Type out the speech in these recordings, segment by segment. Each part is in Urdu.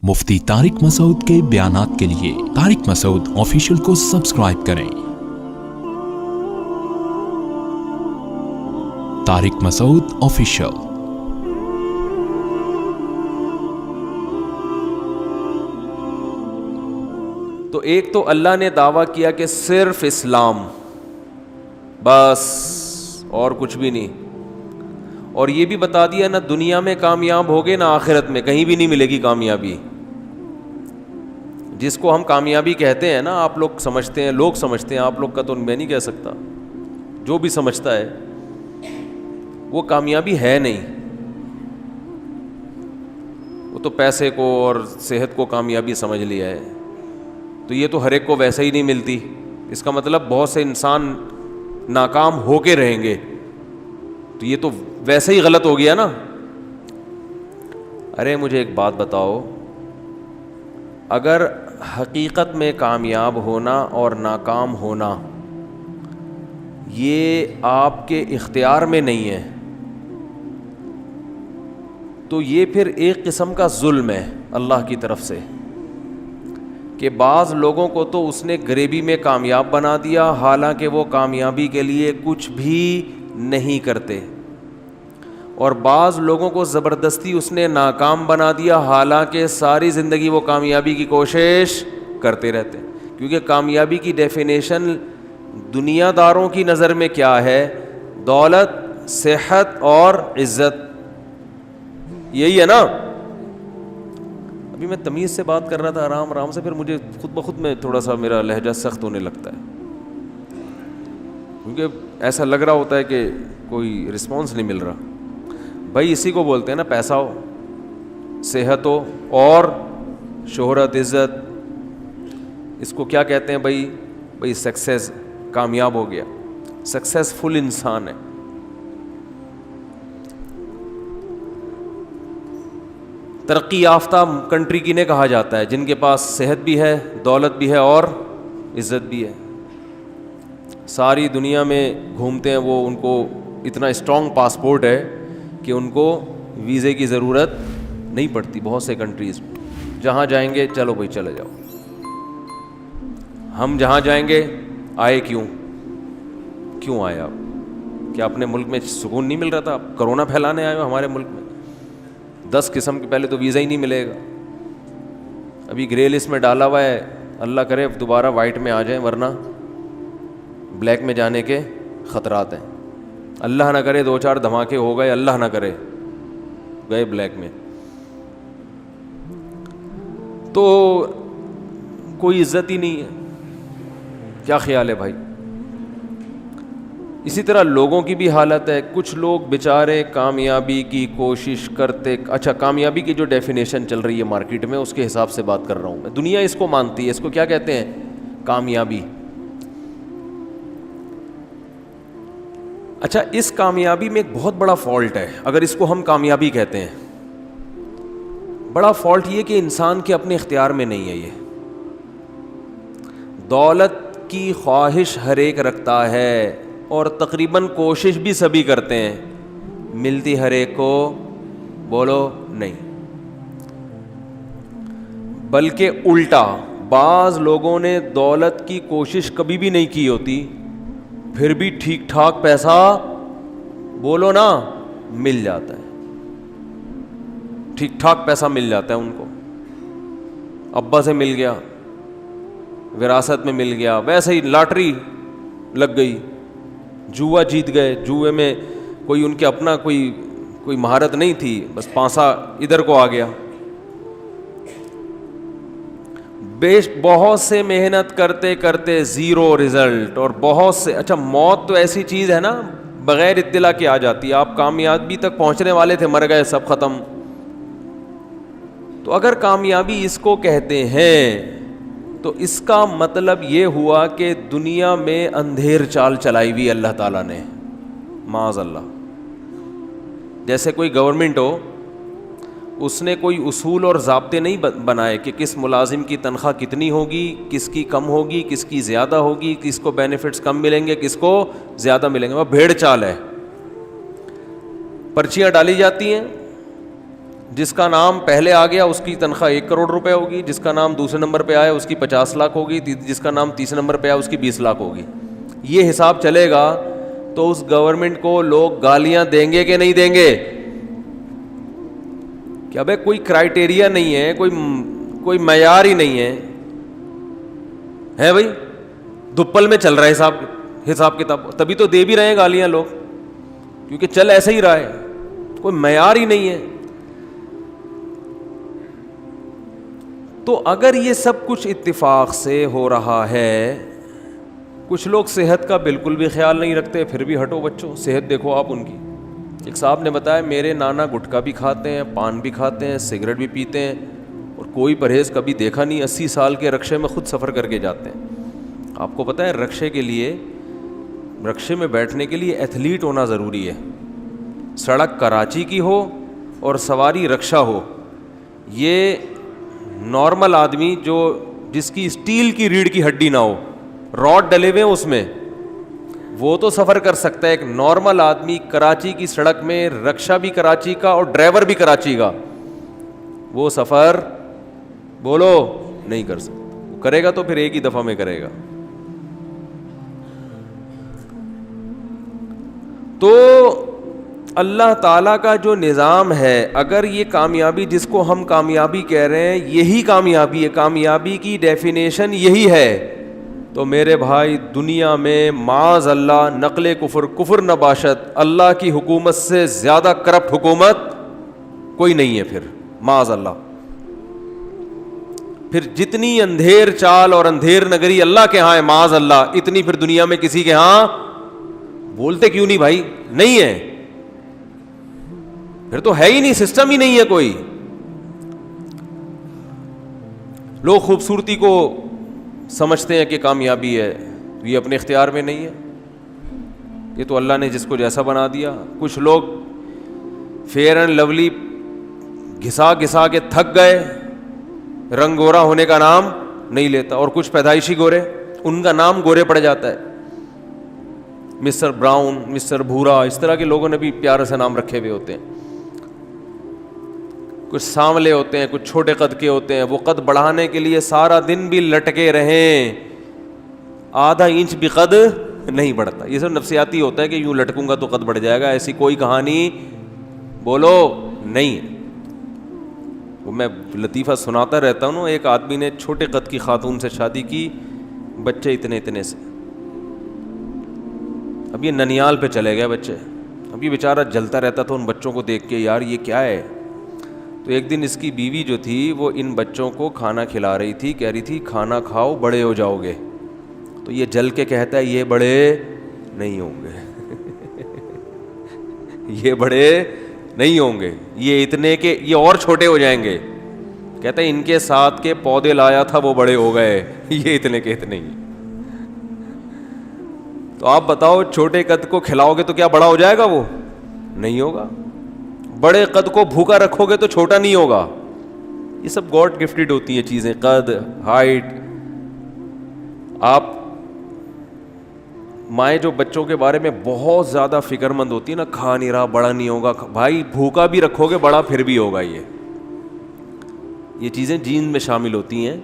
مفتی طارق مسعود کے بیانات کے لیے طارق مسعود آفیشیل کو سبسکرائب کریں۔ طارق مسعود آفیشیل۔ تو ایک تو اللہ نے دعویٰ کیا کہ صرف اسلام، بس اور کچھ بھی نہیں، اور یہ بھی بتا دیا نہ دنیا میں کامیاب ہوگے نہ آخرت میں، کہیں بھی نہیں ملے گی کامیابی۔ جس کو ہم کامیابی کہتے ہیں نا، آپ لوگ سمجھتے ہیں، لوگ سمجھتے ہیں، آپ لوگ کا تو میں نہیں کہہ سکتا، جو بھی سمجھتا ہے وہ کامیابی ہے نہیں، وہ تو پیسے کو اور صحت کو کامیابی سمجھ لیا ہے۔ تو یہ تو ہر ایک کو ویسے ہی نہیں ملتی، اس کا مطلب بہت سے انسان ناکام ہو کے رہیں گے، تو یہ تو ویسے ہی غلط ہو گیا نا۔ ارے مجھے ایک بات بتاؤ، اگر حقیقت میں کامیاب ہونا اور ناکام ہونا یہ آپ کے اختیار میں نہیں ہے، تو یہ پھر ایک قسم کا ظلم ہے اللہ کی طرف سے، کہ بعض لوگوں کو تو اس نے غریبی میں کامیاب بنا دیا حالانکہ وہ کامیابی کے لیے کچھ بھی نہیں کرتے، اور بعض لوگوں کو زبردستی اس نے ناکام بنا دیا حالانکہ ساری زندگی وہ کامیابی کی کوشش کرتے رہتے ہیں۔ کیونکہ کامیابی کی ڈیفینیشن دنیا داروں کی نظر میں کیا ہے؟ دولت، صحت اور عزت، یہی ہے نا۔ ابھی میں تمیز سے بات کر رہا تھا آرام آرام سے، پھر مجھے خود بخود میں تھوڑا سا میرا لہجہ سخت ہونے لگتا ہے، کیونکہ ایسا لگ رہا ہوتا ہے کہ کوئی رسپانس نہیں مل رہا۔ بھائی اسی کو بولتے ہیں نا، پیسہ ہو، صحت ہو اور شہرت، عزت، اس کو کیا کہتے ہیں بھائی سکسیس، کامیاب ہو گیا، سکسیسفل انسان ہے۔ ترقی یافتہ کنٹری کنہیں کہا جاتا ہے؟ جن کے پاس صحت بھی ہے، دولت بھی ہے اور عزت بھی ہے، ساری دنیا میں گھومتے ہیں وہ، ان کو اتنا اسٹرانگ پاسپورٹ ہے کہ ان کو ویزے کی ضرورت نہیں پڑتی۔ بہت سے کنٹریز میں جہاں جائیں گے چلو بھائی چلے جاؤ، ہم جہاں جائیں گے آئے کیوں آئے آپ؟ کیا اپنے ملک میں سکون نہیں مل رہا تھا؟ کرونا پھیلانے آئے ہو ہمارے ملک میں؟ 10 قسم کے پہلے تو ویزا ہی نہیں ملے گا، ابھی گرے لسٹ میں ڈالا ہوا ہے، اللہ کرے دوبارہ وائٹ میں آ جائیں، ورنہ بلیک میں جانے کے خطرات ہیں۔ اللہ نہ کرے 2-4 دھماکے ہو گئے، اللہ نہ کرے گئے بلیک میں، تو کوئی عزت ہی نہیں ہے۔ کیا خیال ہے بھائی؟ اسی طرح لوگوں کی بھی حالت ہے، کچھ لوگ بیچارے کامیابی کی کوشش کرتے، اچھا کامیابی کی جو ڈیفینیشن چل رہی ہے مارکیٹ میں اس کے حساب سے بات کر رہا ہوں میں، دنیا اس کو مانتی ہے، اس کو کیا کہتے ہیں؟ کامیابی۔ اچھا اس کامیابی میں ایک بہت بڑا فالٹ ہے، اگر اس کو ہم کامیابی کہتے ہیں، بڑا فالٹ یہ کہ انسان کے اپنے اختیار میں نہیں ہے۔ یہ دولت کی خواہش ہر ایک رکھتا ہے اور تقریباً کوشش بھی سبھی کرتے ہیں، ملتی ہر ایک کو بولو نہیں، بلکہ الٹا بعض لوگوں نے دولت کی کوشش کبھی بھی نہیں کی ہوتی، پھر بھی ٹھیک ٹھاک پیسہ بولو نا مل جاتا ہے، ٹھیک ٹھاک پیسہ مل جاتا ہے ان کو، ابا سے مل گیا، وراثت میں مل گیا، ویسے ہی لاٹری لگ گئی، جوا جیت گئے، جوئے میں کوئی ان کے اپنا کوئی مہارت نہیں تھی، بس پانسا ادھر کو آ گیا۔ بہت سے محنت کرتے کرتے زیرو رزلٹ، اور بہت سے، اچھا موت تو ایسی چیز ہے نا بغیر اطلاع کے آ جاتی ہے، آپ کامیابی تک پہنچنے والے تھے، مر گئے، سب ختم۔ تو اگر کامیابی اس کو کہتے ہیں تو اس کا مطلب یہ ہوا کہ دنیا میں اندھیر چال چلائی ہوئی اللہ تعالیٰ نے، معاذ اللہ۔ جیسے کوئی گورنمنٹ ہو، اس نے کوئی اصول اور ضابطے نہیں بنائے کہ کس ملازم کی تنخواہ کتنی ہوگی، کس کی کم ہوگی، کس کی زیادہ ہوگی، کس کو بینیفٹس کم ملیں گے، کس کو زیادہ ملیں گے، وہ بھیڑ چال ہے۔ پرچیاں ڈالی جاتی ہیں، جس کا نام پہلے آ گیا اس کی تنخواہ 1 کروڑ روپے ہوگی, جس کا نام دوسرے نمبر پہ آیا اس کی 50 لاکھ ہوگی, جس کا نام تیسرے نمبر پہ آیا اس کی 20 لاکھ ہوگی. یہ حساب چلے گا تو اس گورنمنٹ کو لوگ گالیاں دیں گے کہ نہیں دیں گے؟ کہ بھائی کوئی کرائٹیریا نہیں ہے, کوئی معیار ہی نہیں ہے بھائی, دپل میں چل رہا ہے حساب کتاب, تبھی تو دے بھی رہے ہیں گالیاں لوگ, کیونکہ چل ایسا ہی رہا ہے, کوئی معیار ہی نہیں ہے. تو اگر یہ سب کچھ اتفاق سے ہو رہا ہے, کچھ لوگ صحت کا بالکل بھی خیال نہیں رکھتے, پھر بھی ہٹو بچوں, صحت دیکھو آپ ان کی. ایک صاحب نے بتایا میرے نانا گٹکا بھی کھاتے ہیں, پان بھی کھاتے ہیں, سگریٹ بھی پیتے ہیں, اور کوئی پرہیز کبھی دیکھا نہیں. 80 سال کے رکشے میں خود سفر کر کے جاتے ہیں. آپ کو پتہ ہے رکشے میں بیٹھنے کے لیے ایتھلیٹ ہونا ضروری ہے. سڑک کراچی کی ہو اور سواری رکشہ ہو, یہ نارمل آدمی جس کی اسٹیل کی ریڑھ کی ہڈی نہ ہو, راڈ ڈلے ہوئے ہیں اس میں, وہ تو سفر کر سکتا ہے. ایک نارمل آدمی کراچی کی سڑک میں, رکشہ بھی کراچی کا اور ڈرائیور بھی کراچی کا, وہ سفر بولو نہیں کر سکتا. وہ کرے گا تو پھر ایک ہی دفعہ میں کرے گا. تو اللہ تعالیٰ کا جو نظام ہے, اگر یہ کامیابی جس کو ہم کامیابی کہہ رہے ہیں یہی کامیابی ہے, کامیابی کی ڈیفینیشن یہی ہے, تو میرے بھائی دنیا میں معاذ اللہ نقل کفر نباشت, اللہ کی حکومت سے زیادہ کرپٹ حکومت کوئی نہیں ہے پھر, معاذ اللہ. پھر جتنی اندھیر چال اور اندھیر نگری اللہ کے ہاں ہے معاذ اللہ, اتنی پھر دنیا میں کسی کے ہاں بولتے کیوں نہیں بھائی, نہیں ہے, پھر تو ہے ہی نہیں, سسٹم ہی نہیں ہے کوئی. لوگ خوبصورتی کو سمجھتے ہیں کہ کامیابی ہے, یہ اپنے اختیار میں نہیں ہے, یہ تو اللہ نے جس کو جیسا بنا دیا. کچھ لوگ فیئر اینڈ لولی گھسا کے تھک گئے, رنگ گورا ہونے کا نام نہیں لیتا, اور کچھ پیدائشی گورے, ان کا نام گورے پڑ جاتا ہے, مسٹر براؤن, مسٹر بھورا, اس طرح کے لوگوں نے بھی پیارے سے نام رکھے ہوئے ہوتے ہیں. کچھ سانولے ہوتے ہیں, کچھ چھوٹے قد کے ہوتے ہیں, وہ قد بڑھانے کے لیے سارا دن بھی لٹکے رہیں, آدھا انچ بھی قد نہیں بڑھتا. یہ سب نفسیاتی ہوتا ہے کہ یوں لٹکوں گا تو قد بڑھ جائے گا, ایسی کوئی کہانی بولو نہیں. وہ میں لطیفہ سناتا رہتا ہوں. ایک آدمی نے چھوٹے قد کی خاتون سے شادی کی, بچے اتنے سے, اب یہ ننیال پہ چلے گئے بچے. اب یہ بیچارہ جلتا رہتا تھا ان بچوں کو دیکھ کے, یار یہ کیا ہے. تو ایک دن اس کی بیوی جو تھی وہ ان بچوں کو کھانا کھلا رہی تھی, کہہ رہی تھی کھانا کھاؤ بڑے ہو جاؤ گے. تو یہ جل کے کہتا ہے یہ بڑے نہیں ہوں گے یہ بڑے نہیں ہوں گے, یہ اتنے کے یہ اور چھوٹے ہو جائیں گے. کہتا ہے ان کے ساتھ کے پودے لایا تھا وہ بڑے ہو گئے, یہ اتنے کے اتنے ہی. تو آپ بتاؤ چھوٹے قد کو کھلاؤ گے تو کیا بڑا ہو جائے گا؟ وہ نہیں ہوگا. بڑے قد کو بھوکا رکھو گے تو چھوٹا نہیں ہوگا. یہ سب گاڈ گفٹڈ ہوتی ہیں چیزیں, قد, ہائٹ. آپ مائیں جو بچوں کے بارے میں بہت زیادہ فکر مند ہوتی ہے نا, کھا نہیں رہا بڑا نہیں ہوگا, بھائی بھوکا بھی رکھو گے بڑا پھر بھی ہوگا. یہ چیزیں جین میں شامل ہوتی ہیں.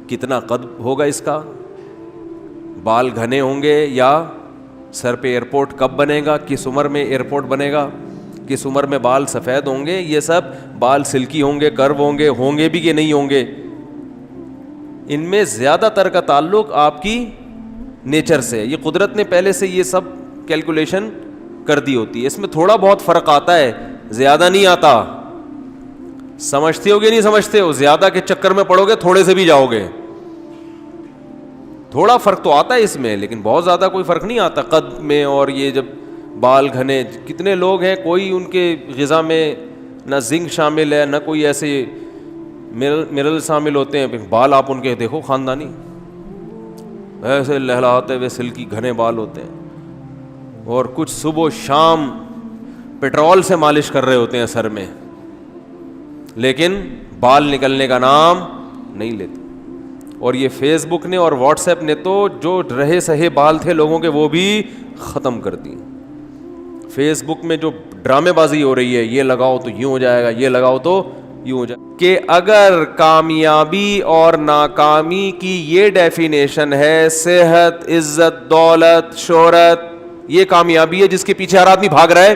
کتنا قد ہوگا اس کا, بال گھنے ہوں گے, یا سر پہ ایئرپورٹ کب بنے گا, کس عمر میں ایئرپورٹ بنے گا, کس عمر میں بال سفید ہوں گے, یہ سب بال سلکی ہوں گے, کرو ہوں گے بھی کہ نہیں ہوں گے. ان میں زیادہ تر کا تعلق آپ کی نیچر سے, یہ قدرت نے پہلے سے یہ سب کیلکولیشن کر دی ہوتی ہے. اس میں تھوڑا بہت فرق آتا ہے, زیادہ نہیں آتا. سمجھتے ہو گے نہیں سمجھتے ہو, زیادہ کے چکر میں پڑو گے تھوڑے سے بھی جاؤ گے. تھوڑا فرق تو آتا ہے اس میں, لیکن بہت زیادہ کوئی فرق نہیں آتا قد میں. اور یہ جب بال گھنے, کتنے لوگ ہیں کوئی ان کے غذا میں نہ زنک شامل ہے نہ کوئی ایسے منرل شامل ہوتے ہیں, بال آپ ان کے دیکھو خاندانی ایسے لہلاتے ہوئے سلکی گھنے بال ہوتے ہیں. اور کچھ صبح و شام پیٹرول سے مالش کر رہے ہوتے ہیں سر میں, لیکن بال نکلنے کا نام نہیں لیتے. اور یہ فیس بک نے اور واٹس ایپ نے تو جو رہے سہے بال تھے لوگوں کے وہ بھی ختم کر دیے. فیس بک میں جو ڈرامے بازی ہو رہی ہے, یہ لگاؤ تو یوں ہو جائے گا, یہ لگاؤ تو یوں ہو جائے گا, کہ اگر کامیابی اور ناکامی کی یہ ڈیفینیشن ہے صحت, عزت, دولت, شہرت, یہ کامیابی ہے جس کے پیچھے ہر آدمی بھاگ رہا ہے,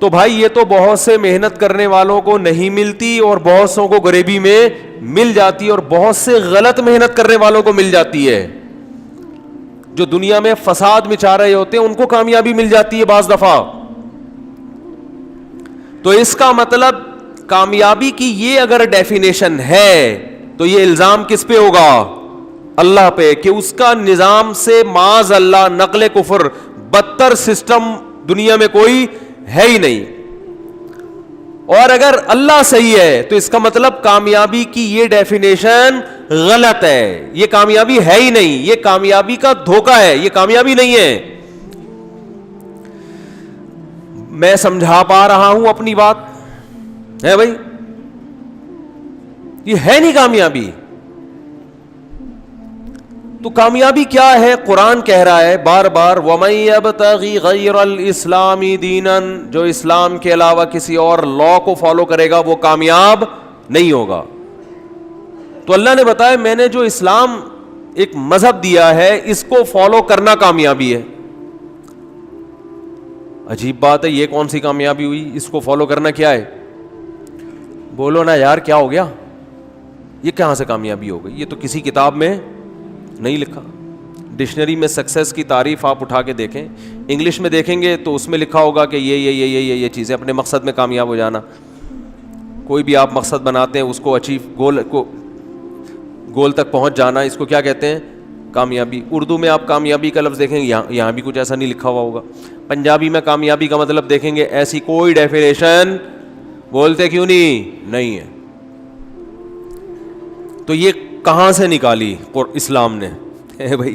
تو بھائی یہ تو بہت سے محنت کرنے والوں کو نہیں ملتی اور بہت سوں کو غریبی میں مل جاتی ہے, اور بہت سے غلط محنت کرنے والوں کو مل جاتی ہے. جو دنیا میں فساد مچا رہے ہوتے ہیں ان کو کامیابی مل جاتی ہے بعض دفعہ. تو اس کا مطلب کامیابی کی یہ اگر ڈیفینیشن ہے تو یہ الزام کس پہ ہوگا؟ اللہ پہ, کہ اس کا نظام سے معاذ اللہ نقل کفر بدتر سسٹم دنیا میں کوئی ہے ہی نہیں. اور اگر اللہ صحیح ہے تو اس کا مطلب کامیابی کی یہ ڈیفینیشن غلط ہے, یہ کامیابی ہے ہی نہیں, یہ کامیابی کا دھوکہ ہے, یہ کامیابی نہیں ہے. میں سمجھا پا رہا ہوں اپنی بات ہے بھائی؟ یہ ہے نہیں کامیابی. تو کامیابی کیا ہے؟ قرآن کہہ رہا ہے بار بار وَمَن يَبْتَغِ غَيْرَ الْإِسْلَامِ دِينًا, جو اسلام کے علاوہ کسی اور لا کو فالو کرے گا وہ کامیاب نہیں ہوگا. تو اللہ نے بتایا میں نے جو اسلام ایک مذہب دیا ہے اس کو فالو کرنا کامیابی ہے. عجیب بات ہے, یہ کون سی کامیابی ہوئی؟ اس کو فالو کرنا کیا ہے؟ بولو نا یار, کیا ہو گیا؟ یہ کہاں سے کامیابی ہو گئی؟ یہ تو کسی کتاب میں نہیں لکھا. ڈکشنری میں سکسیس کی تعریف آپ اٹھا کے دیکھیں, انگلش میں دیکھیں گے تو اس میں لکھا ہوگا کہ یہ چیزیں, اپنے مقصد میں کامیاب ہو جانا. کوئی بھی آپ مقصد بناتے ہیں اس کو اچیو گول تک پہنچ جانا, اس کو کیا کہتے ہیں؟ کامیابی. اردو میں آپ کامیابی کا لفظ دیکھیں گے, یہاں بھی کچھ ایسا نہیں لکھا ہوا ہوگا. پنجابی میں کامیابی کا مطلب دیکھیں گے, ایسی کوئی ڈیفینیشن بولتے کیوں نہیں ہے. تو یہ کہاں سے نکالی اسلام نے بھائی؟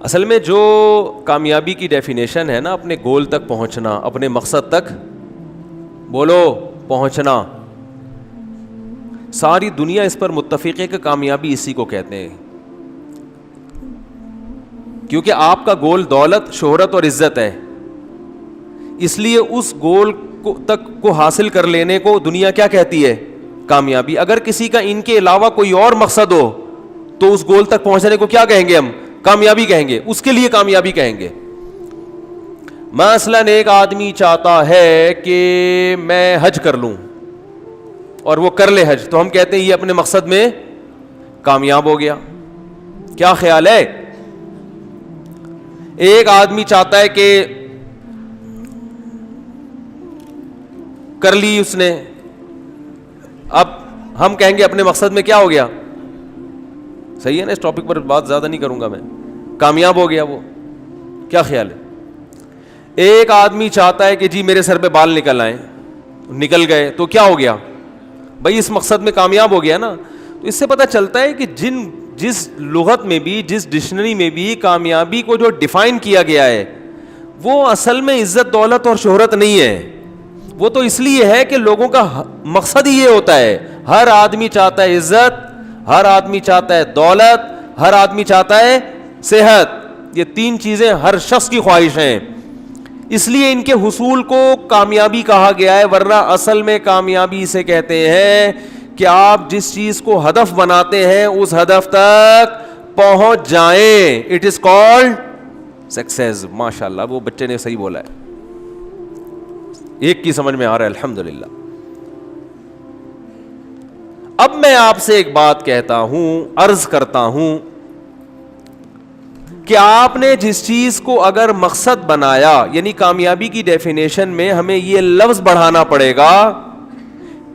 اصل میں جو کامیابی کی ڈیفینیشن ہے نا, اپنے گول تک پہنچنا, اپنے مقصد تک بولو پہنچنا, ساری دنیا اس پر متفق ہے کہ کامیابی اسی کو کہتے ہیں. کیونکہ آپ کا گول دولت, شہرت اور عزت ہے, اس لیے اس گول تک کو حاصل کر لینے کو دنیا کیا کہتی ہے؟ کامیابی. اگر کسی کا ان کے علاوہ کوئی اور مقصد ہو تو اس گول تک پہنچنے کو کیا کہیں گے ہم؟ کامیابی کہیں گے, اس کے لیے کامیابی کہیں گے. مثلاً ایک آدمی چاہتا ہے کہ میں حج کر لوں اور وہ کر لے حج, تو ہم کہتے ہیں یہ اپنے مقصد میں کامیاب ہو گیا. کیا خیال ہے؟ ایک آدمی چاہتا ہے کہ کر لی اس نے, اب ہم کہیں گے اپنے مقصد میں کیا ہو گیا؟ صحیح ہے نا, اس ٹاپک پر بات زیادہ نہیں کروں گا میں, کامیاب ہو گیا وہ. کیا خیال ہے؟ ایک آدمی چاہتا ہے کہ جی میرے سر پہ بال نکل آئیں, نکل گئے, تو کیا ہو گیا بھائی؟ اس مقصد میں کامیاب ہو گیا نا. تو اس سے پتہ چلتا ہے کہ جس لغت میں بھی, جس ڈکشنری میں بھی کامیابی کو جو ڈیفائن کیا گیا ہے وہ اصل میں عزت, دولت اور شہرت نہیں ہے. وہ تو اس لیے ہے کہ لوگوں کا مقصد ہی یہ ہوتا ہے. ہر آدمی چاہتا ہے عزت, ہر آدمی چاہتا ہے دولت, ہر آدمی چاہتا ہے صحت. یہ تین چیزیں ہر شخص کی خواہش ہیں, اس لیے ان کے حصول کو کامیابی کہا گیا ہے. ورنہ اصل میں کامیابی اسے کہتے ہیں کہ آپ جس چیز کو ہدف بناتے ہیں اس ہدف تک پہنچ جائیں. It is called success. ماشاء اللہ, وہ بچے نے صحیح بولا ہے, ایک کی سمجھ میں آ رہا ہے الحمدللہ. اب میں آپ سے ایک بات کہتا ہوں, عرض کرتا ہوں کہ آپ نے جس چیز کو اگر مقصد بنایا, یعنی کامیابی کی ڈیفینیشن میں ہمیں یہ لفظ بڑھانا پڑے گا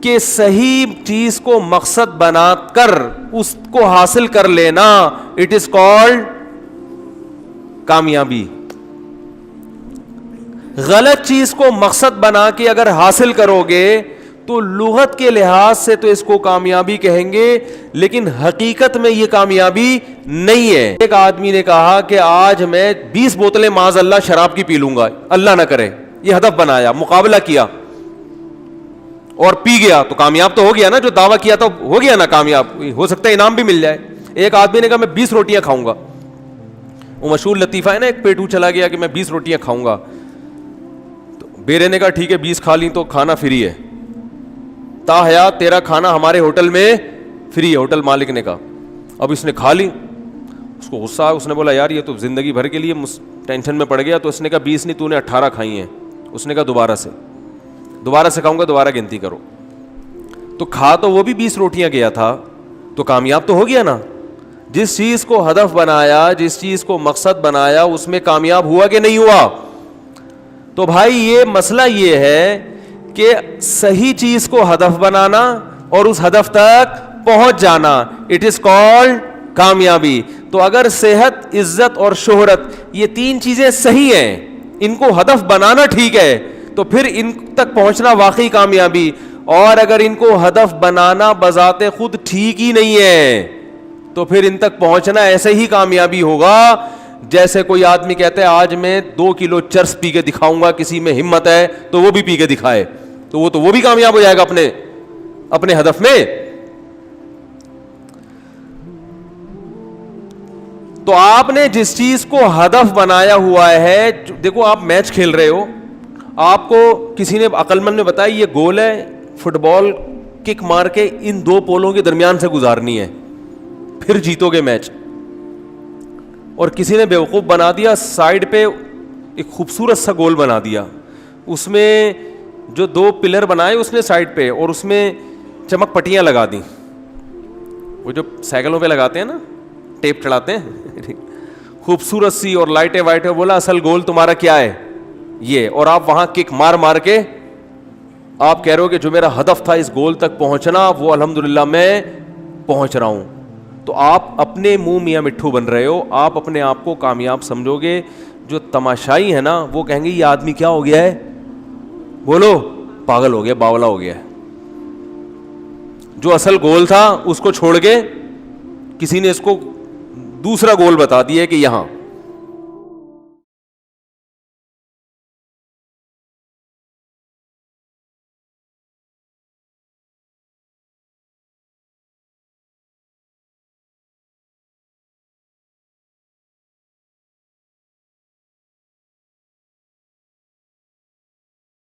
کہ صحیح چیز کو مقصد بنا کر اس کو حاصل کر لینا, اٹ از کالڈ کامیابی. غلط چیز کو مقصد بنا کے اگر حاصل کرو گے تو لغت کے لحاظ سے تو اس کو کامیابی کہیں گے, لیکن حقیقت میں یہ کامیابی نہیں ہے. ایک آدمی نے کہا کہ آج میں 20 بوتلیں معاذ اللہ شراب کی پی لوں گا, اللہ نہ کرے, یہ ہدف بنایا, مقابلہ کیا اور پی گیا, تو کامیاب تو ہو گیا نا. جو دعویٰ کیا تو ہو گیا نا کامیاب, ہو سکتا ہے انعام بھی مل جائے. ایک آدمی نے کہا میں 20 روٹیاں کھاؤں گا, وہ مشہور لطیفہ ہے نا, ایک پیٹو چلا گیا کہ میں 20 روٹیاں کھاؤں گا, تو بیرے نے کہا ٹھیک ہے 20 کھا لی تو کھانا فری ہے, تا حیات تیرا کھانا ہمارے ہوٹل میں فری ہے, ہوٹل مالک نے کہا. اب اس نے کھا لی, اس کو غصہ آیا, اس نے بولا یار یہ تو زندگی بھر کے لیے ٹینشن میں پڑ گیا. تو اس نے کہا 20 نہیں, تو نے 18 کھائی ہیں. اس نے کہا دوبارہ سے کھاؤں گا, دوبارہ گنتی کرو. تو کھا تو وہ بھی 20 روٹیاں گیا تھا, تو کامیاب تو ہو گیا نا. جس چیز کو ہدف بنایا, جس چیز کو مقصد بنایا, اس میں کامیاب ہوا کہ نہیں ہوا؟ تو بھائی یہ مسئلہ یہ ہے کہ صحیح چیز کو ہدف بنانا اور اس ہدف تک پہنچ جانا, اٹ از کالڈ کامیابی. تو اگر صحت, عزت اور شہرت یہ 3 چیزیں صحیح ہیں, ان کو ہدف بنانا ٹھیک ہے, تو پھر ان تک پہنچنا واقعی کامیابی. اور اگر ان کو ہدف بنانا بذات خود ٹھیک ہی نہیں ہے, تو پھر ان تک پہنچنا ایسے ہی کامیابی ہوگا جیسے کوئی آدمی کہتا ہے آج میں 2 کلو چرس پی کے دکھاؤں گا, کسی میں ہمت ہے تو وہ بھی پی کے دکھائے, تو وہ بھی کامیاب ہو جائے گا اپنے ہدف میں. تو آپ نے جس چیز کو ہدف بنایا ہوا ہے, دیکھو آپ میچ کھیل رہے ہو, آپ کو کسی نے عقل مند نے بتایا یہ گول ہے, فٹ بال کک مار کے ان 2 پولوں کے درمیان سے گزارنی ہے, پھر جیتو گے میچ. اور کسی نے بیوقوف بنا دیا, سائڈ پہ ایک خوبصورت سا گول بنا دیا, اس میں جو 2 پلر بنائے اس نے سائڈ پہ, اور اس میں چمک پٹیاں لگا دیں, وہ جو سائیکلوں پہ لگاتے ہیں نا, ٹیپ چڑھاتے ہیں, خوبصورت سی, اور لائٹیں وائٹیں. بولا اصل گول تمہارا کیا ہے یہ, اور آپ وہاں کک مار کے آپ کہہ رہے ہو کہ جو میرا ہدف تھا اس گول تک پہنچنا, وہ الحمدللہ میں پہنچ رہا ہوں. تو آپ اپنے منہ میاں مٹھو بن رہے ہو, آپ اپنے آپ کو کامیاب سمجھو گے. جو تماشائی ہے نا وہ کہیں گے یہ آدمی کیا ہو گیا ہے, بولو پاگل ہو گیا, باولا ہو گیا ہے. جو اصل گول تھا اس کو چھوڑ کے کسی نے اس کو دوسرا گول بتا دیا کہ یہاں,